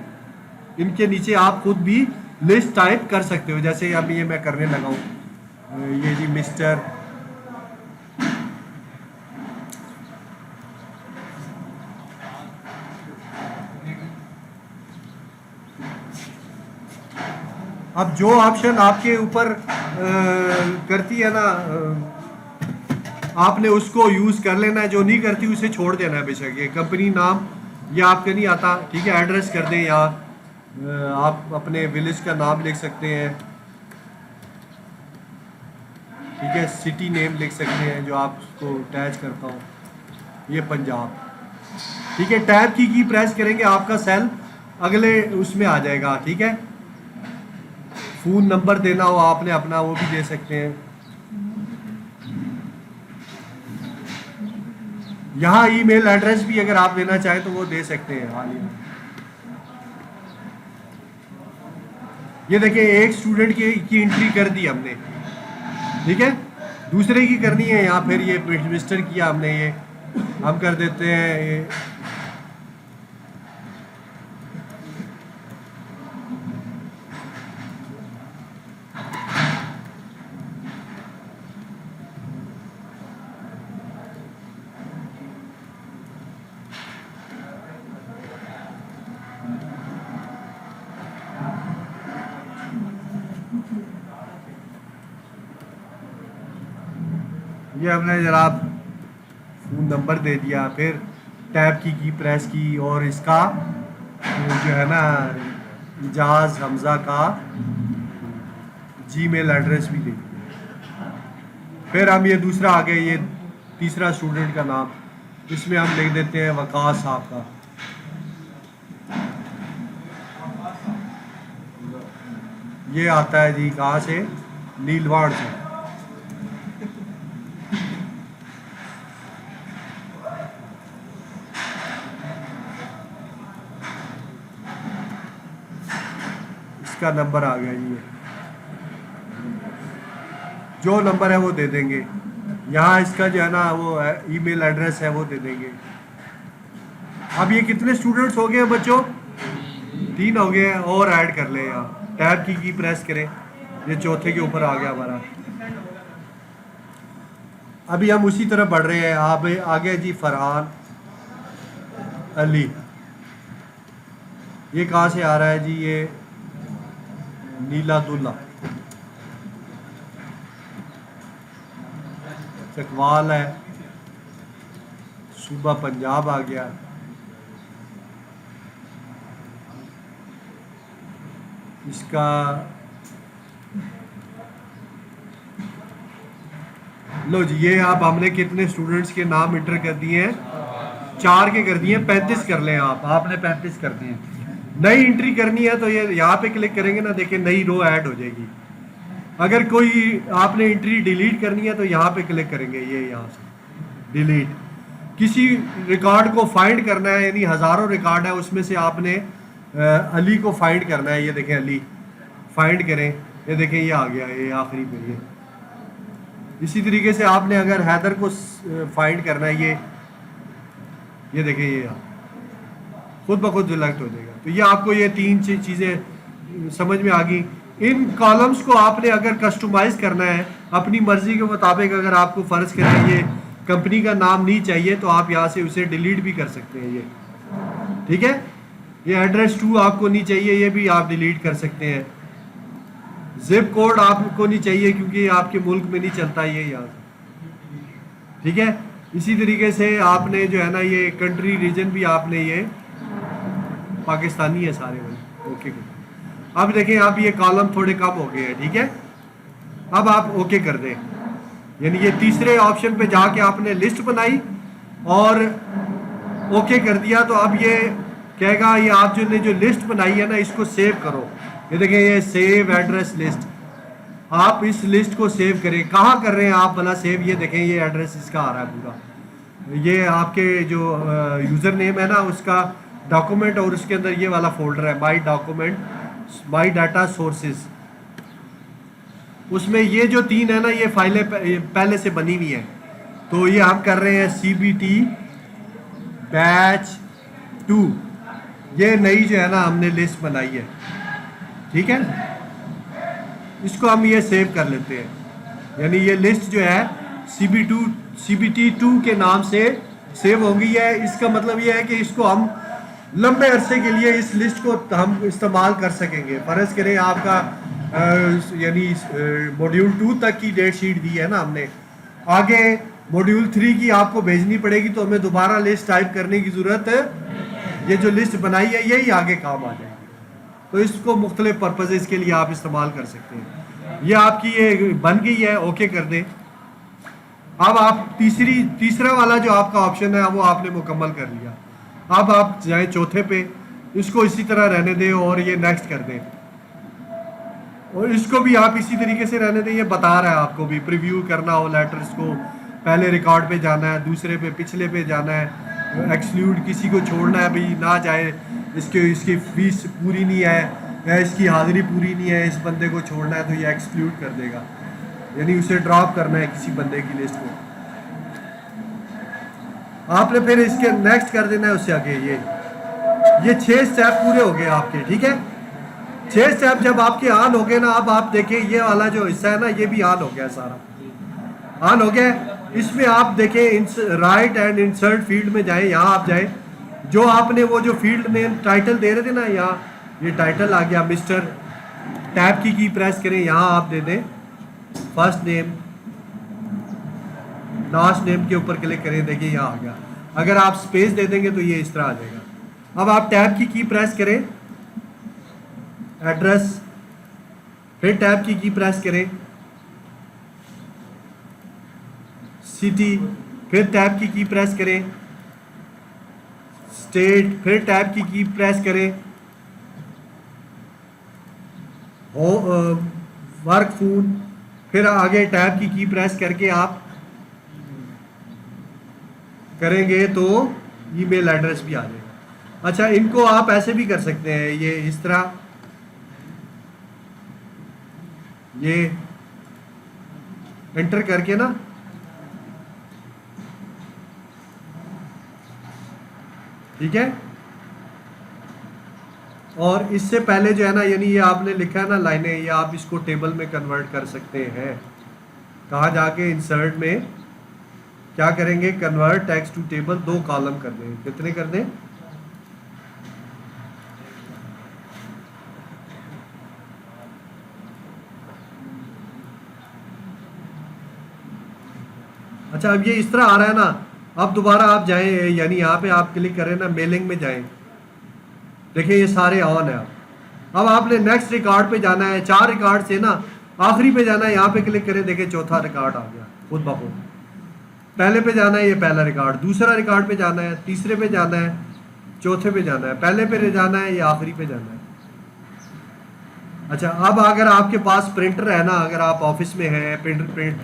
इनके नीचे आप खुद भी लिस्ट टाइप कर सकते हो। जैसे अब ये मैं करने लगा हूँ, ये जी मिस्टर, अब जो ऑप्शन आपके ऊपर करती है ना, आपने उसको यूज़ कर लेना है, जो नहीं करती उसे छोड़ देना है बेशक। ये कंपनी नाम ये आपके नहीं आता, ठीक है, एड्रेस कर दें, या आप अपने विलेज का नाम लिख सकते हैं, ठीक है, सिटी नेम लिख सकते हैं जो आपको अटैच करता हूँ, ये पंजाब, ठीक है। टैब की प्रेस करेंगे, आपका सेल अगले उसमें आ जाएगा, ठीक है। फ़ोन नंबर देना हो आपने अपना, वो भी दे सकते हैं। यहाँ ईमेल एड्रेस भी अगर आप देना चाहें तो वो दे सकते हैं। हाल ही ये देखिए, एक स्टूडेंट की एंट्री कर दी हमने, ठीक है, दूसरे की करनी है यहाँ, फिर ये मिस्टर किया हमने, ये हम कर देते हैं ये, ये हमने जरा फ़ोन नंबर दे दिया, फिर टैब की प्रेस की, और इसका जो है ना इजाज़ हमज़ा का जीमेल एड्रेस भी दे दिया। फिर हम ये दूसरा आ गया, ये तीसरा स्टूडेंट का नाम, इसमें हम लिख देते हैं वकास साहब का। ये आता है जी कहाँ से, नीलवाड़ से। इसका नंबर आ गया जी, जो नंबर है वो दे देंगे। यहाँ इसका जो है ना वो ईमेल एड्रेस है वो दे देंगे। अब ये कितने स्टूडेंट्स हो गए हैं बच्चों, 3 हो गए हैं, और ऐड कर ले। यहाँ टैब की प्रेस करें, ये चौथे के ऊपर आ गया हमारा। अभी हम उसी तरह बढ़ रहे हैं। आप आगे जी फरहान अली, ये कहाँ से आ रहा है जी, ये नीलादुल्ला चकवाल है, सूबा पंजाब आ गया। इसका लो जी, ये आप हमने कितने स्टूडेंट्स के नाम इंटर कर दिए हैं, 4 के कर दिए हैं, 35 कर लें आप, आपने 35 कर दिए हैं। नई एंट्री करनी है तो ये यहाँ पे क्लिक करेंगे ना, देखिए नई रो ऐड हो जाएगी। अगर कोई आपने एंट्री डिलीट करनी है तो यहाँ पे क्लिक करेंगे, ये यहाँ से डिलीट। किसी रिकॉर्ड को फाइंड करना है, यानी हज़ारों रिकॉर्ड है, उसमें से आपने अली को फाइंड करना है। ये देखें अली, फाइंड करें, ये देखें ये आ गया, ये आखिरी पे। ये इसी तरीके से आपने अगर हैदर को फाइंड करना है, ये देखें ये खुद ब खुद सिलेक्ट हो जाएगा। तो ये आपको ये 3 चीज़ें समझ में आ गई। इन कॉलम्स को आपने अगर कस्टमाइज़ करना है अपनी मर्ज़ी के मुताबिक, अगर आपको फ़र्ज़ करें ये कंपनी का नाम नहीं चाहिए तो आप यहाँ से उसे डिलीट भी कर सकते हैं, ये ठीक है। ये एड्रेस 2 आपको नहीं चाहिए, ये भी आप डिलीट कर सकते हैं। जिप कोड आपको नहीं चाहिए क्योंकि ये आपके मुल्क में नहीं चलता ये यहाँ से, ठीक है। इसी तरीके से आपने जो है ना ये कंट्री रीजन भी आपने ये पाकिस्तानी है सारे वाले, ओके। अब देखें आप ये कॉलम थोड़े कम हो गए हैं, ठीक है। अब आप ओके कर दें, यानी ये तीसरे ऑप्शन पे जाके आपने लिस्ट बनाई और ओके कर दिया, तो अब ये कहेगा ये आप जो लिस्ट बनाई है ना इसको सेव करो। ये देखें ये सेव एड्रेस लिस्ट, आप इस लिस्ट को सेव करें। कहाँ कर रहे हैं आप भला सेव? ये देखें ये एड्रेस इसका आ रहा है पूरा, ये आपके जो यूज़र नेम है ना उसका डॉक्यूमेंट और उसके अंदर ये वाला फोल्डर है माई डॉक्यूमेंट माई डाटा सोर्सेज, उसमें ये जो 3 है ना ये फाइलें पहले से बनी हुई हैं। तो ये हम कर रहे हैं CBT बैच 2, ये नई जो है ना हमने लिस्ट बनाई है, ठीक है। इसको हम ये सेव कर लेते हैं, यानी ये लिस्ट जो है CBT 2 के नाम से सेव हो गई है। इसका मतलब ये है कि इसको हम लंबे अरसे के लिए इस लिस्ट को हम इस्तेमाल कर सकेंगे। फ़र्ज़ करें आपका यानी मॉड्यूल 2 तक की डेट शीट दी है ना हमने, आगे मॉड्यूल 3 की आपको भेजनी पड़ेगी तो हमें दोबारा लिस्ट टाइप करने की ज़रूरत है। ये जो लिस्ट बनाई है यही आगे काम आ जाएगी, तो इसको मुख्तलिफ पर्पज़ के लिए आप इस्तेमाल कर सकते हैं। ये आपकी ये बन गई है, ओके कर दें। अब आप तीसरा वाला जो आपका ऑप्शन है वो आपने मुकम्मल कर लिया। अब आप जाएं चौथे पे, इसको इसी तरह रहने दें और ये नेक्स्ट कर दें, और इसको भी आप इसी तरीके से रहने दें। ये बता रहा है आपको भी प्रीव्यू करना हो लेटर्स को, पहले रिकॉर्ड पे जाना है, दूसरे पे पिछले पे जाना है, एक्सक्लूड किसी को छोड़ना है भाई ना जाए, इसकी फीस पूरी नहीं है या इसकी हाज़िरी पूरी नहीं है, इस बंदे को छोड़ना है तो ये एक्सक्लूड कर देगा, यानी उसे ड्रॉप करना है किसी बंदे की लिस्ट को। आपने फिर इसके नेक्स्ट कर देना है उससे आगे। ये 6 स्टेप पूरे हो गए आपके, ठीक है। 6 स्टेप जब आपके ऑन हो गए ना, अब आप देखें ये वाला जो हिस्सा है ना ये भी ऑन हो गया, सारा ऑन हो गया। इसमें आप देखें राइट एंड इंसर्ट फील्ड में जाएं, यहाँ आप जाएं, जो आपने वो जो फील्ड नेम टाइटल दे रहे थे ना, यहाँ ये टाइटल आ गया मिस्टर, टैब की प्रेस करें, यहाँ आप दे दें फर्स्ट नेम, लास्ट नेम के ऊपर क्लिक करें, देखिए यहाँ आ गया। अगर आप स्पेस दे देंगे तो ये इस तरह आ जाएगा। अब आप टैब की प्रेस करें, एड्रेस, फिर टैब की प्रेस करें, सिटी, फिर टैब की प्रेस करें, स्टेट, फिर टैब की प्रेस करें, वर्क फोन, फिर आगे टैब की प्रेस करके आप करेंगे तो ईमेल एड्रेस भी आ जाएगा। अच्छा, इनको आप ऐसे भी कर सकते हैं, ये इस तरह, ये एंटर करके ना, ठीक है। और इससे पहले जो है ना, यानी ये आपने लिखा है ना लाइनें, ये आप इसको टेबल में कन्वर्ट कर सकते हैं। कहाँ जाके इंसर्ट में क्या करेंगे, convert text to table, 2 column कर दें। कितने कर दें? अच्छा, अब ये इस तरह आ रहा है ना। अब दोबारा आप जाएं, यानी यहाँ पे आप क्लिक करें ना, मेलिंग में जाएं, देखिए ये सारे ऑन है। अब आपने नेक्स्ट रिकॉर्ड पे जाना है, 4 रिकॉर्ड से ना आखिरी पे जाना है, यहाँ पे क्लिक करें, देखिए चौथा रिकॉर्ड आ गया खुद ब खुद। पहले पे जाना है, ये पहला रिकॉर्ड, दूसरा रिकॉर्ड पे जाना है, तीसरे पे जाना है, चौथे पे जाना है, पहले पे जाना है, ये आखिरी पे जाना है। अच्छा, अब अगर आपके पास प्रिंटर है ना, अगर आप ऑफिस में हैं, प्रिंट,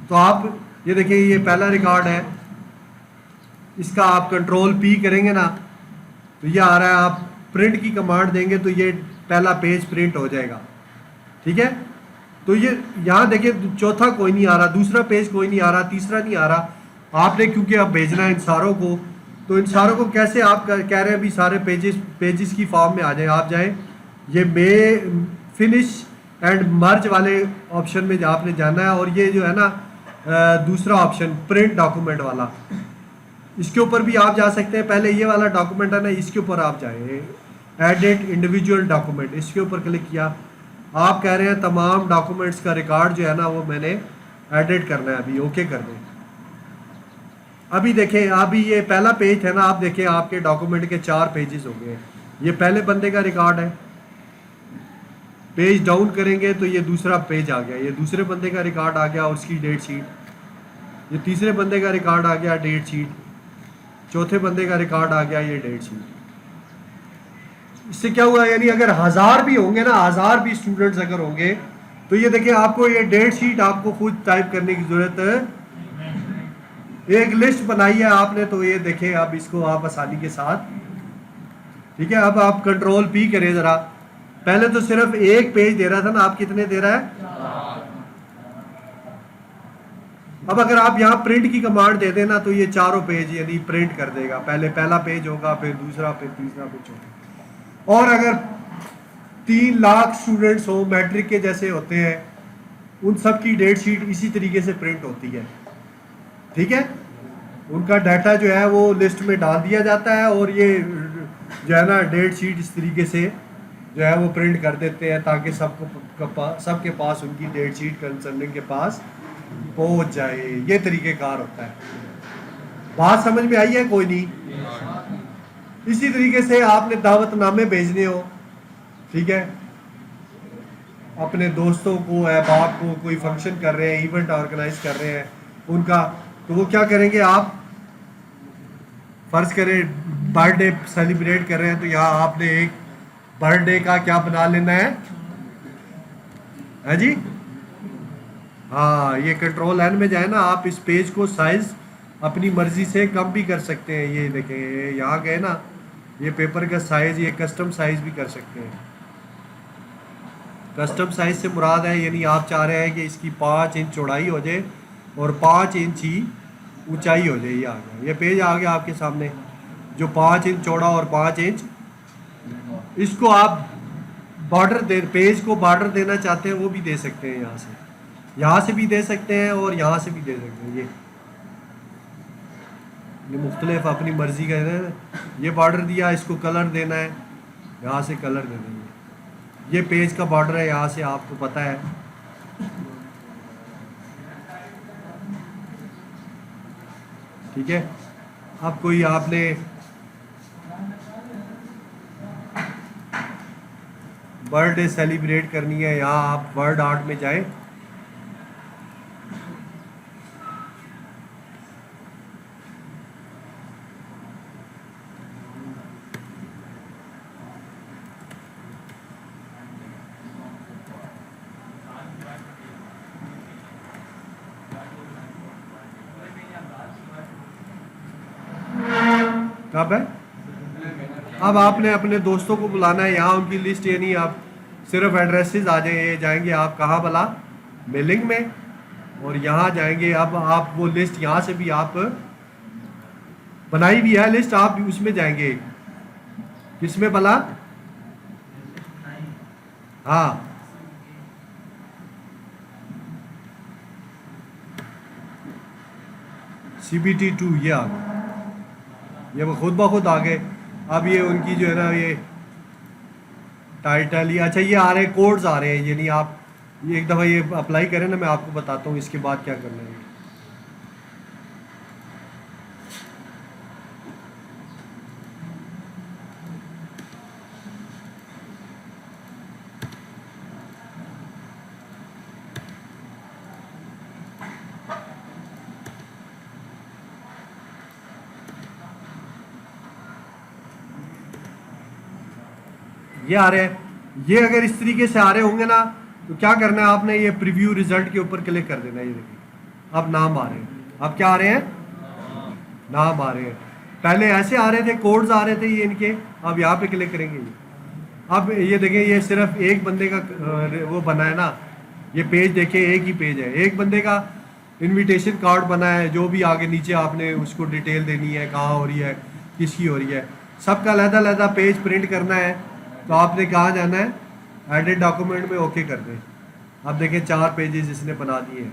तो आप ये देखिए ये पहला रिकॉर्ड है, इसका आप कंट्रोल P करेंगे ना तो ये आ रहा है, आप प्रिंट की कमांड देंगे तो ये पहला पेज प्रिंट हो जाएगा, ठीक है। तो ये यहाँ देखिए चौथा कोई नहीं आ रहा, दूसरा पेज कोई नहीं आ रहा, तीसरा नहीं आ रहा। आपने क्योंकि अब भेजना है इन सारों को, तो इन सारों को कैसे आप कह रहे हैं अभी सारे पेजेस की फॉर्म में आ जाए। आप जाएं, ये फिनिश एंड मर्ज वाले ऑप्शन में आपने जाना है, और ये जो है ना दूसरा ऑप्शन प्रिंट डॉक्यूमेंट वाला, इसके ऊपर भी आप जा सकते हैं। पहले ये वाला डॉक्यूमेंट है ना, इसके ऊपर आप जाएं, एडिट इंडिविजुअल डॉक्यूमेंट, इसके ऊपर क्लिक किया। आप कह रहे हैं तमाम डॉक्यूमेंट्स का रिकॉर्ड जो है ना वो मैंने एडिट करना है, अभी ओके कर दें। अभी देखें, अभी ये पहला पेज है ना, आप देखें आपके डॉक्यूमेंट के 4 पेजेस हो गए। ये पहले बंदे का रिकॉर्ड है, पेज डाउन करेंगे तो ये दूसरा पेज आ गया, ये दूसरे बंदे का रिकॉर्ड आ गया, उसकी डेट शीट। ये तीसरे बंदे का रिकॉर्ड आ गया, डेट शीट। चौथे बंदे का रिकॉर्ड आ गया, ये डेट शीट। इससे क्या हुआ, यानी अगर 1000 भी होंगे ना, 1000 भी स्टूडेंट्स अगर होंगे तो ये देखिए आपको ये डेट शीट आपको खुद टाइप करने की जरूरत है। एक लिस्ट बनाई है आपने, तो ये देखें अब इसको आप आसानी के साथ, ठीक है। अब आप कंट्रोल पी करें जरा, पहले तो सिर्फ एक पेज दे रहा था ना, आप कितने दे रहा है? अब अगर आप यहाँ प्रिंट की कमांड दे देना तो ये चारों पेज यानी प्रिंट कर देगा। पहले पहला पेज होगा, फिर दूसरा, फिर तीसरा, फिर चौथा। और अगर 3 लाख स्टूडेंट्स हो, मैट्रिक के जैसे होते हैं, उन सब की डेट शीट इसी तरीके से प्रिंट होती है, ठीक है। उनका डाटा जो है वो लिस्ट में डाल दिया जाता है, और ये जो है ना डेट शीट इस तरीके से जो है वो प्रिंट कर देते हैं, ताकि सबके पास उनकी डेट शीट कंसर्निंग के पास पहुंच जाए। ये तरीक़ेकार होता है। बात समझ में आई है? कोई नहीं। इसी तरीके से आपने दावतनामे भेजने हो, ठीक है, अपने दोस्तों को, अहबाब को, कोई फंक्शन कर रहे हैं, इवेंट ऑर्गेनाइज कर रहे हैं उनका, तो वो क्या करेंगे, आप फर्ज करें बर्थडे सेलिब्रेट कर रहे हैं, तो यहाँ आपने एक बर्थडे का क्या बना लेना है जी। हाँ, ये कंट्रोल एन में जाए ना, आप इस पेज को साइज अपनी मर्जी से कम भी कर सकते हैं। ये देखें, यहाँ गए ना, ये पेपर का साइज, ये कस्टम साइज भी कर सकते हैं। कस्टम साइज से मुराद है, यानी आप चाह रहे हैं कि इसकी 5 इंच चौड़ाई हो जाए और 5 इंच ही ऊंचाई हो जाए। ये आ गया, ये पेज आ गया आपके सामने, जो 5 इंच चौड़ा और 5 इंच। इसको आप बॉर्डर दे, पेज को बॉर्डर देना चाहते हैं वो भी दे सकते हैं, यहाँ से भी दे सकते हैं और यहाँ से भी दे सकते हैं। ये मुख्तलिफ अपनी मर्जी का है। ये बॉर्डर दिया, इसको कलर देना है, यहाँ से कलर दे देंगे। ये पेज का बॉर्डर है, यहाँ से आपको पता है। ठीक है। अब कोई आपने बर्थडे सेलिब्रेट करनी है, यहाँ आप वर्ड आर्ट में जाएं, कब है। अब आपने अपने दोस्तों को बुलाना है, यहाँ उनकी लिस्ट, यानी आप सिर्फ एड्रेसेस आ जाए, जाएंगे आप कहाँ भला, मेलिंग में, और यहाँ जाएंगे। अब आप वो लिस्ट यहाँ से भी आप बनाई भी है लिस्ट, आप भी उसमें जाएंगे, किसमें भला, हाँ, CBT2 ये आ गया, ये वो खुद ब खुद आ गए। अब ये उनकी जो है ना, ये टाइटल, ये अच्छा ये आ रहे हैं, कोड्स आ रहे हैं, यानी आप ये एक दफ़ा ये अप्लाई करें ना, मैं आपको बताता हूँ इसके बाद क्या करना है। ये आ रहे हैं, ये अगर इस तरीके से आ रहे होंगे ना, तो क्या करना है आपने, ये प्रीव्यू रिजल्ट के ऊपर क्लिक कर देना। ये देखिए अब नाम आ रहे हैं, अब क्या आ रहे हैं, नाम आ रहे हैं। पहले ऐसे आ रहे थे, कोड्स आ रहे थे ये इनके, अब यहाँ पे क्लिक करेंगे। अब ये देखें, ये सिर्फ एक बंदे का वो बना है ना, ये पेज देखें, एक ही पेज है, एक बंदे का इनविटेशन कार्ड बना है, जो भी आगे नीचे आपने उसको डिटेल देनी है, कहाँ हो रही है, किसकी हो रही है, सबका अलग-अलग पेज प्रिंट करना है। तो आपने कहाँ जाना है, एडिट डॉक्यूमेंट में ओके कर दें। अब देखें 4 पेजेस इसने बना दिए हैं।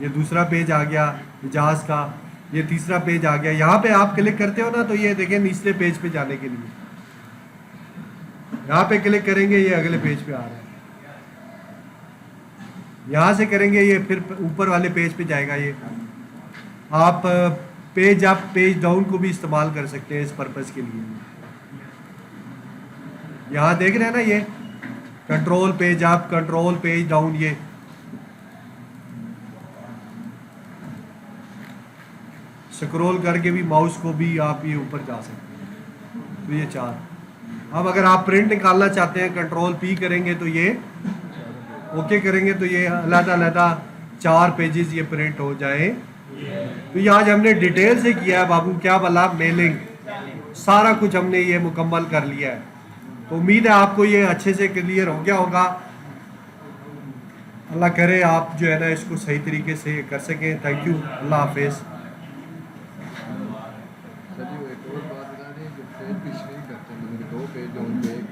ये दूसरा पेज आ गया इजाज़ का, ये तीसरा पेज आ गया। यहाँ पे आप क्लिक करते हो ना तो ये देखें निचले पेज पे जाने के लिए यहाँ पे क्लिक करेंगे ये अगले पेज पे आ रहा है। यहाँ से करेंगे ये फिर ऊपर वाले पेज पे जाएगा। ये आप पेज डाउन को भी इस्तेमाल कर सकते हैं इस पर्पज़ के लिए। यहाँ देख रहे हैं ना ये control page up, control page down, ये स्क्रॉल करके भी माउस को भी आप ये ऊपर जा सकते हैं। तो ये 4। अब अगर आप प्रिंट निकालना चाहते हैं कंट्रोल P करेंगे तो ये ओके करेंगे तो ये अलग-अलग 4 पेजेस ये प्रिंट हो जाए। तो ये आज हमने डिटेल से किया है बाबू, क्या बोला, मेलिंग सारा कुछ हमने ये मुकम्मल कर लिया है। तो उम्मीद है आपको ये अच्छे से क्लियर हो गया होगा। अल्लाह करे आप जो है ना इसको सही तरीके से कर सकें। थैंक यू, अल्लाह हाफिज़। सर जी वो एक और बात बता दें, जो पेज पिछले ही करते हैं, मतलब 2 पेज जो उनके एक